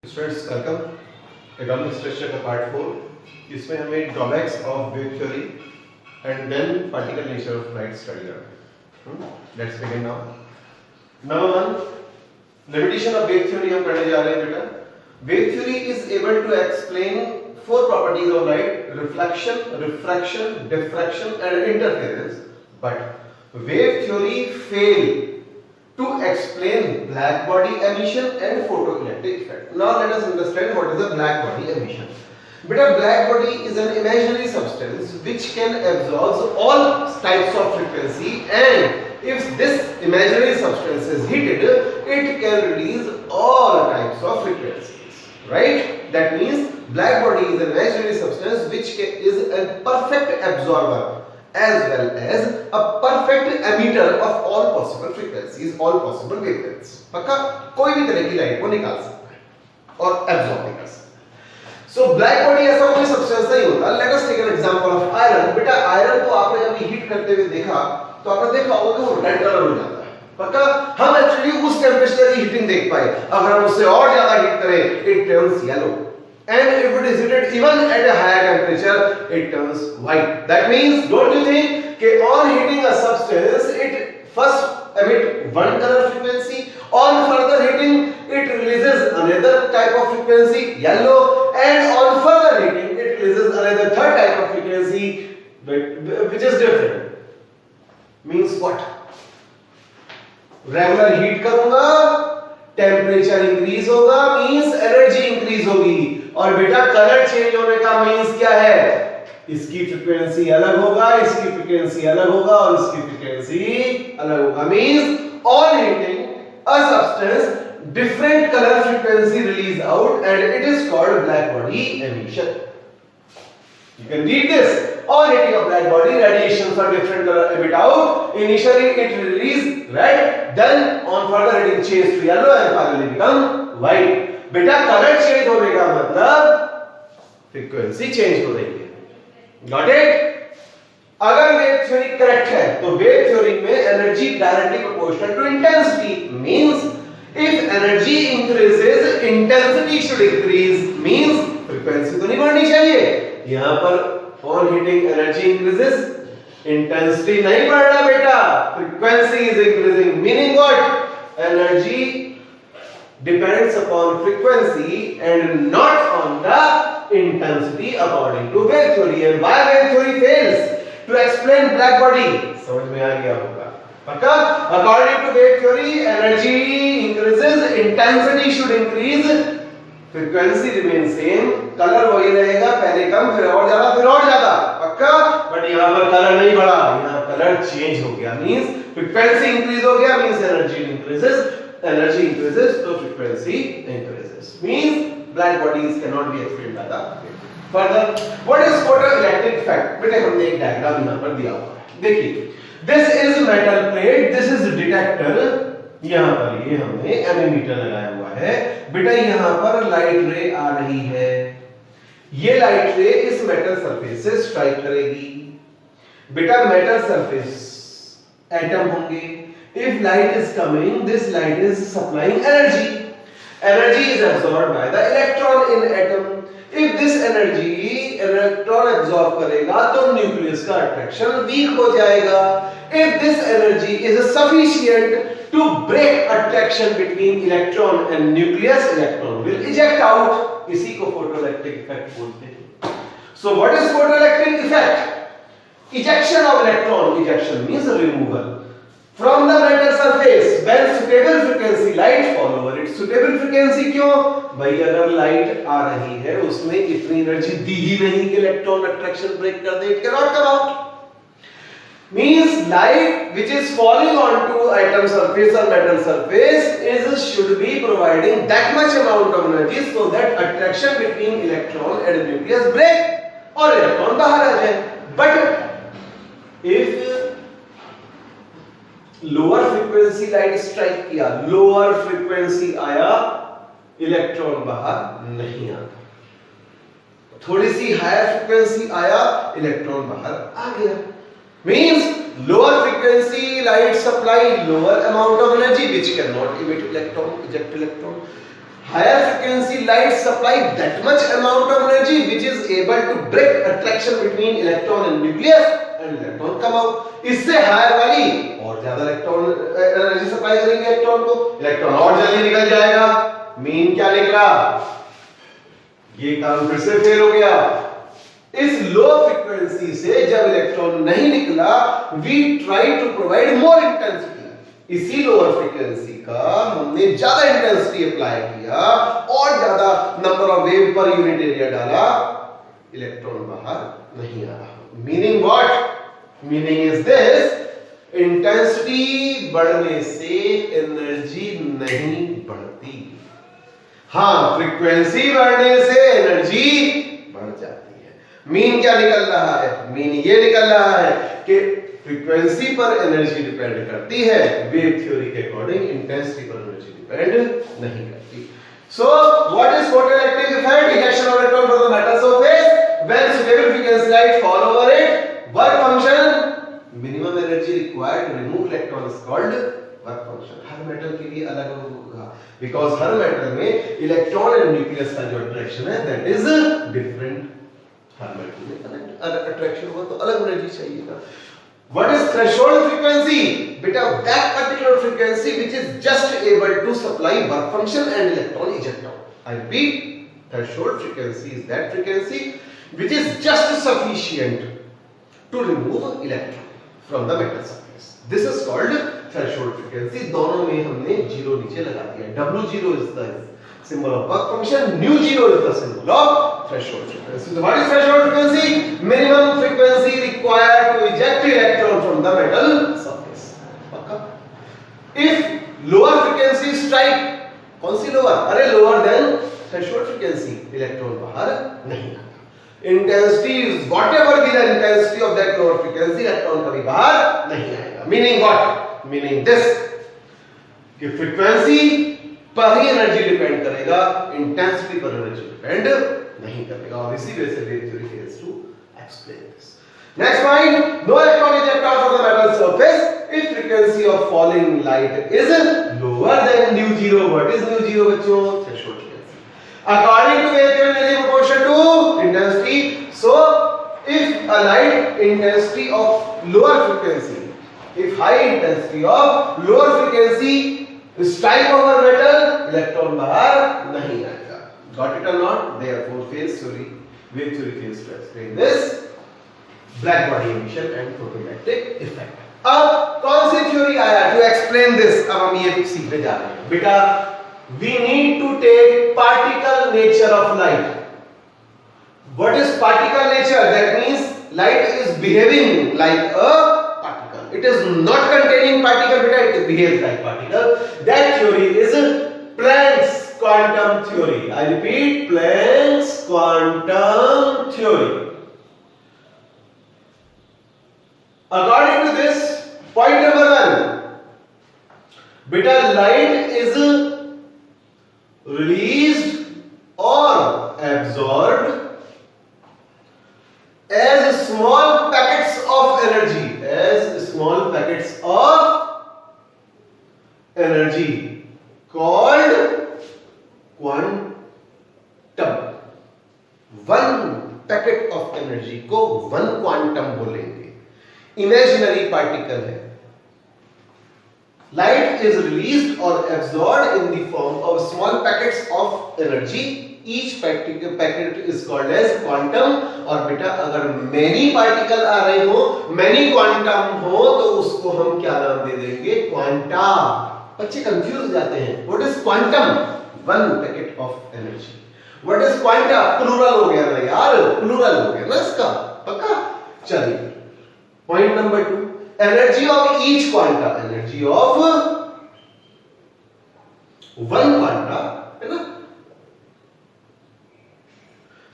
Students welcome atomic structure का part 4 इसमें हमें drawbacks of wave theory and then particle nature of light study करना है। Let's begin now. Number 1 limitation of wave theory हम पढ़ने जा रहे हैं बेटा। Wave theory is able to explain four properties of light: reflection, refraction, diffraction and interference. But wave theory fail to explain black body emission and photoelectric effect. Now let us understand what is a black body emission. Beta, black body is an imaginary substance which can absorb all types of frequency, and if this imaginary substance is heated, it can release all types of frequencies. Right? That means black body is an imaginary substance which is a perfect absorber as well as a perfect emitter of all possible frequencies, all possible wavelengths. पक्का कोई भी तरह की light को निकाल सकता है और एब्जॉर्ब भी कर सकता है। So black body ऐसा कोई सब्सटेंस नहीं होता। Let us take an example of iron. बेटा आयरन को आपने जब हीट करते हुए देखा तो आपने देखा होगा कि वो रेड कलर हो जाता है। पक्का हम एक्चुअली उस टेम्परेचर की हीटिंग देख पाए। अगर हम उससे और ज्यादा हीट करें, it turns yellow. And if it is heated even at a higher temperature, it turns white. That means, don't you think, that on heating a substance, it first emit one color frequency. On further heating, it releases another type of frequency, yellow. And on further heating, it releases another third type of frequency, which is different. Means what? Regular heat करूँगा, temperature increase होगा, means energy increase होगी। और बेटा colour change होने का means क्या है? इसकी फ्रीक्वेंसी अलग होगा, इसकी फ्रीक्वेंसी अलग होगा और इसकी फ्रीक्वेंसी अलग होगा। Means on heating a substance different colour frequency release out and it is called black body emission. You can read this. On heating of black body, radiations of different color emit out. Initially it release red, then on further heating change to yellow and finally become white. बेटा colour change होने का मतलब frequency change हो रही है। Got it? अगर wave theory correct है तो वेव थ्योरी में energy directly proportional to intensity. Means if energy increases intensity should increase. Means frequency तो नहीं बढ़नी चाहिए। यहां पर on heating energy increases, intensity नहीं बढ़ रहा बेटा, frequency is increasing. Meaning what? Energy depends upon frequency and not on the intensity according to wave theory. And why wave theory fails to explain black body? समझ में आ गया होगा। पक्का? According to wave theory, energy increases, intensity should increase, frequency remains same, color वही रहेगा, पहले कम फिर और ज्यादा फिर और ज्यादा। पक्का? बट यहाँ पर कलर नहीं बढ़ा, यहाँ कलर चेंज हो गया। मींस फ्रीक्वेंसी इंक्रीज हो गया, means energy increases. Energy increases, so frequency increases. Means black bodies cannot be explained by the wave. Further, what is photoelectric effect? बेटे हमने एक डायग्राम यहाँ पर दिया हुआ है। देखिए, this is metal plate, this is detector. यहाँ पर ये हमने एमीमीटर लगाया हुआ है। बेटा यहाँ पर लाइट रे आ रही है। ये लाइट रे इस मेटल सरफेस से स्ट्राइक करेगी। बेटा मेटल सरफेस एटम होंगे। If light is coming, this light is supplying energy. Energy is absorbed by the electron in atom. If this energy electron absorb करेगा तो न्यूक्लियस का अट्रैक्शन वीक हो जाएगा. If this energy is sufficient to break attraction between electron and nucleus, electron will eject out. इसी को photoelectric effect बोलते हैं. So what is photoelectric effect? Ejection of electron. Ejection means removal from the metal surface when suitable frequency light fall over it. Suitable frequency क्यों? भाई अगर light आ रही है उसने इतनी एनर्जी दी ही नहीं कि इलेक्ट्रॉन अट्रैक्शन ब्रेक कर दे, it cannot come out. Means light which is falling onto atom surface or metal surface should be providing that much amount of energy so that attraction between electron and nucleus break और electron बाहर आ जाए. But if lower frequency light strike किया, lower frequency आया, electron बाहर नहीं आता। थोड़ी सी higher frequency आया, इलेक्ट्रॉन बाहर आ गया। Means lower frequency light supply lower amount of energy which can not emit electron, eject electron. higher frequency light supply that much amount of energy which is able to break attraction between electron and nucleus and electron come out। इससे higher वाली और ज्यादा electron energy supply करेंगे electron को, electron और जल्दी निकल जाएगा। मीन क्या निकला? ये काम फिर से फेल हो गया। इस लो फ्रीक्वेंसी से जब इलेक्ट्रॉन नहीं निकला, we try to provide more intensity. इसी लोअर फ्रीक्वेंसी का हमने ज्यादा इंटेंसिटी अप्लाई किया और ज्यादा number of wave per unit area डाला, इलेक्ट्रॉन बाहर नहीं आ रहा। Meaning what? Meaning is this, intensity बढ़ने से एनर्जी नहीं बढ़ती। हाँ, फ्रीक्वेंसी बढ़ने से एनर्जी बढ़ जाती है। मीन क्या निकल रहा है? मीन ये निकल रहा है कि फ्रीक्वेंसी पर एनर्जी डिपेंड करती है, वेव थ्योरी के अकॉर्डिंग इंटेंसिटी पर एनर्जी डिपेंड नहीं करती। So what is photoelectric effect? Ejection of electron from the metal surface when suitable frequency light fall over it. Work function, minimum energy required to remove electron is called work function. हर metal के लिए अलग होगा, because हर metal में electron and nucleus का जो attraction है दैट इज डिफरेंट। हर मेटल में अलग अट्रैक्शन होगा तो अलग एनर्जी चाहिएगा। What is threshold frequency? Beta, that particular frequency which is just able to supply work function and electron eject out. I repeat, threshold frequency is that frequency which is just sufficient to remove electron from the metal surface. This is called threshold frequency. दोनों में हमने zero नीचे लगा दिया। W0 is the symbol of work function, nu 0 is the symbol of threshold frequency. So what is threshold frequency? Minimum frequency required to eject electron from the metal surface. पक्का? If lower frequency strike, कौन सी lower? अरे lower than threshold frequency, electron बाहर नहीं आता। Intensity is whatever be the intensity of that lower frequency, electron कभी बाहर नहीं आएगा। Meaning what? Meaning this, कि frequency पर ही एनर्जी डिपेंड करेगा, इंटेंसिटी पर एनर्जी डिपेंड नहीं करेगा। और इसी वजह से wave theory fails to explain this. Next point, no electron eject out from the metal surface if frequency of falling light is lower than nu 0। What is nu 0 बच्चों? Threshold frequency. According to wave theory energy proportion to intensity. So if a light intensity of lower frequency, if high intensity of lower frequency strike over metal, electron बाहर नहीं आएगा। Got it or not? Therefore, phase theory, wave theory fails to explain this black body emission and photoelectric effect. अब कौन सी theory आया to explain this? अब हम ये सीखने जा रहे हैं। बेटा, we need to take particle nature of light. What is particle nature? That means light is behaving like a particle. It is not containing particle, beta, it behaves like particle. That theory is Planck's quantum theory. I repeat, Planck's quantum theory. According to this, point number 1, beta, light is released or absorbed as small packets of energy, as small packets of energy called quantum. One packet of energy को one quantum बोलेंगे। Imaginary particle है। Light is released or absorbed in the form of small packets of energy. Each packet is called as quantum. और बेटा, अगर many particle आ रहे हो, many quantum हो, तो उसको हम क्या नाम दे देंगे? क्वांटा। बच्चे कंफ्यूज हो जाते हैं। What is quantum? One packet of energy. What is quanta? Plural हो गया ना यार, प्लूरल हो गया ना इसका, पक्का? चलिए, point number 2, energy of each quanta, energy of one quanta है ना,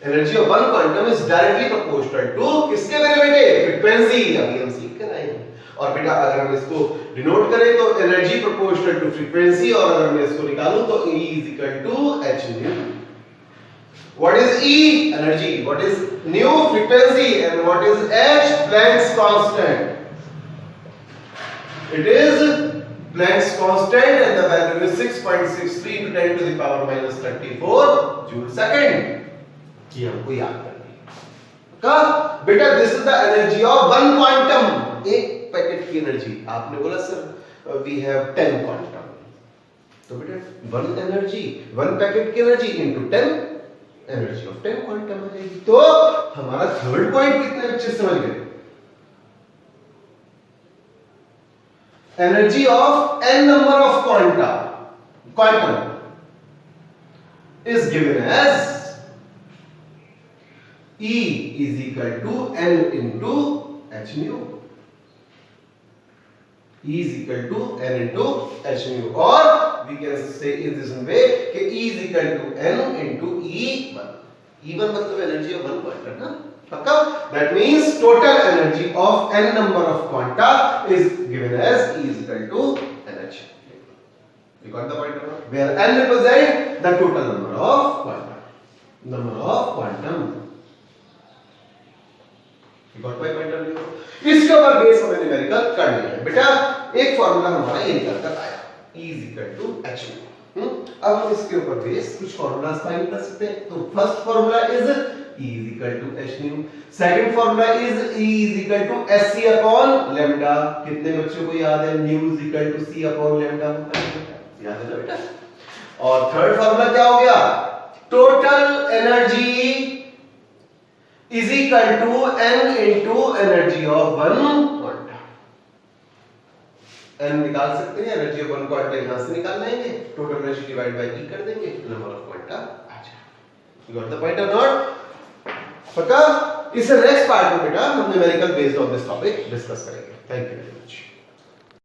energy of one quantum is directly proportional to किसके डेरिवेटिव? फ्रीक्वेंसी। अभी हम सीख कर आए हैं। और बेटा, अगर हम इसको डिनोट करें तो एनर्जी प्रोपोर्शनल टू फ्रीक्वेंसी, और अगर मैं इसको निकालूं तो E is equal to h nu. What is E? Energy. What is nu? Frequency. And what is h? Planck's constant. It is Planck's constant and the value is 6.63 to 10 to the power minus 34 joule second। ये हमको याद करना है का बेटा। This is the energy of one quantum. एक packet की energy, आपने बोला सर वी हैव 10 क्वांटम, तो बेटा वन एनर्जी, वन पैकेट की energy into 10 energy of 10 quantum आ जाएगी। तो हमारा थर्ड पॉइंट कितने बच्चे समझ गए? Energy of n number of quantum is given as E is equal to N into h nu। E is equal to N into h nu, or we can say in this way कि E is equal to N into E1। E1 मतलब energy of one quantum ना, पक्का? That means total energy of n number of quanta is given as E is equal to NH। You got the point or not? Where n represent the total number of quanta, number of quantum। You got my point or not? इसके ऊपर base हमें numerical करनी है बेटा। एक formula हमारा ये निकल कर आया, E is equal to h। अब हम इसके ऊपर बेस कुछ फॉर्मूलास फाइंड कर सकते हैं। तो first formula is E is equal to h nu, second formula is E is equal to sc upon lambda। कितने बच्चों को याद है nu is equal to c upon lambda? याद है ना बेटा? और थर्ड फॉर्मूला क्या हो गया? Total energy is equal to n into energy of one quantum। n निकाल सकते हैं, एनर्जी ऑफ वन क्वांटा यहां से निकाल लेंगे, total energy divide by E कर देंगे, नंबर ऑफ क्वांटा आ जाएगा। You got the point or not? पक्का? इस नेक्स्ट पार्ट में बेटा हम numerical based on this topic discuss करेंगे। Thank you very much.